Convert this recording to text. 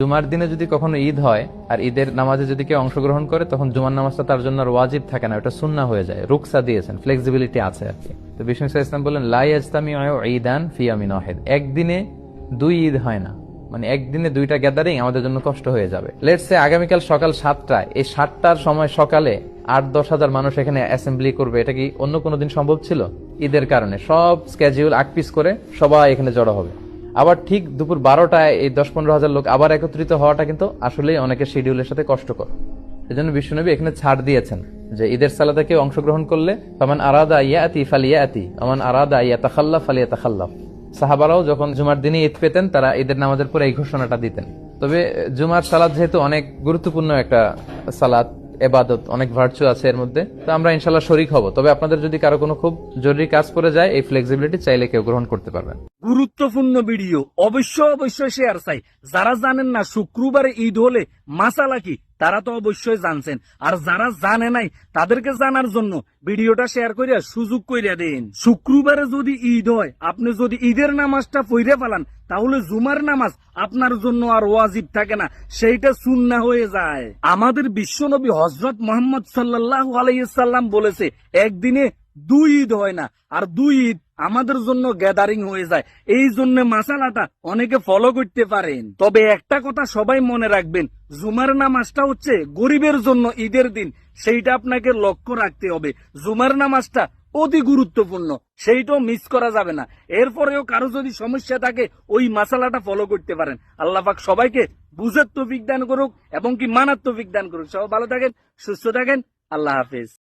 জুমার দিনে যদি কখনো ঈদ হয় আর ঈদের নামাজে যদি কেউ অংশগ্রহণ করে, তখন জুমার নামাজটা তার জন্য আর ওয়াজিব থাকে না, ওটা সুন্নাহ হয়ে যায়। রুকসা দিয়েছেন, ফ্লেক্সিবিলিটি আছে আর কি। তো বিষ্ণু ইসলাম বললেন, লা ইয়াজতামিউ ঈদান ফি ইয়ামিন ওয়াহিদ, একদিনে দুই ঈদ হয় না, মানে একদিনে দুইটা গ্যাদারিং আমাদের জন্য কষ্ট হয়ে যাবে। লেটস সে আগামীকাল সকাল 7টায়, এই 7টার সময় সকালে 8-10 হাজার মানুষ এখানে অ্যাসেম্বলি করবে, এটা কি অন্য কোনো দিন সম্ভব ছিল? ঈদের কারণে সব স্কেডিউল আকপিস করে সবাই এখানে জড়ো হবে। আবার ঠিক দুপুর 12টায় এই 10-15 হাজার লোক আবার একত্রিত হওয়াটা কিন্তু আসলে অনেকের শিডিউলের সাথে কষ্টকর। এজন্য বিশ্বনবী এখানে ছাড় দিয়েছেন যে ঈদের সালাতে কেউ অংশগ্রহণ করলে ফামান আরাদা ইয়াতি ফালিয়াতি ওমান আরাদা ইয়াতাখাল্লাফ ফালিয়াতাখাল্লাফ। সাহাবারাও যখন জুমার দিনে ঈদ পেতেন, তারা ঈদের নামাজের পরে এই ঘোষণাটা দিতেন। তবে জুমার সালাত যেহেতু অনেক গুরুত্বপূর্ণ একটা সালাত, এবাদত, অনেক ভার্চু আছে এর মধ্যে, তো আমরা ইনশাল্লাহ শরীক হব। তবে আপনাদের যদি কারো কোনো খুব জরুরি কাজ পড়ে যায়, এই ফ্লেক্সিবিলিটি চাইলে কেউ গ্রহণ করতে পারবেন। গুরুত্বপূর্ণ ভিডিও অবশ্যই শেয়ার চাই। যারা জানেন না শুক্রবারে ঈদ হলে মাসালা কি, তারা তো অবশ্যই জানছেন, আর যারা জানে নাই তাদেরকে জানার জন্য ভিডিওটা শেয়ার করিয়া সুযোগ কইরা দেন। শুক্রবারে যদি ঈদ হয়, আপনি যদি ঈদের নামাজটা পড়ে ফেলান, তাহলে জুমার নামাজ আপনার জন্য আর ওয়াজিব থাকে না, সেইটা সুন্নাহ হয়ে যায়। আমাদের বিশ্বনবী হযরত মুহাম্মদ সাল্লাল্লাহু আলাইহি সাল্লাম বলেছে, একদিনে দুই ঈদ হয় না, আর দুই ঈদ আমাদের জন্য গ্যাদারিং হয়ে যায়। এই জন্য মাসালাটা অনেকে ফলো করতে পারেন। তবে একটা কথা সবাই মনে রাখবেন, জুমার নামাজটা হচ্ছে গরিবের জন্য ঈদের দিন, সেইটা আপনাকে লক্ষ্য রাখতে হবে। জুমার নামাজটা অতি গুরুত্বপূর্ণ, সেইটাও মিস করা যাবে না। এরপরেও কারো যদি সমস্যা থাকে, ওই মাসালাটা ফলো করতে পারেন। আল্লাহ পাক সবাইকে বুঝার তৌফিক দান করুক এবং কি মানার তৌফিক দান করুক। সবাই ভালো থাকেন, সুস্থ থাকেন। আল্লাহ হাফেজ।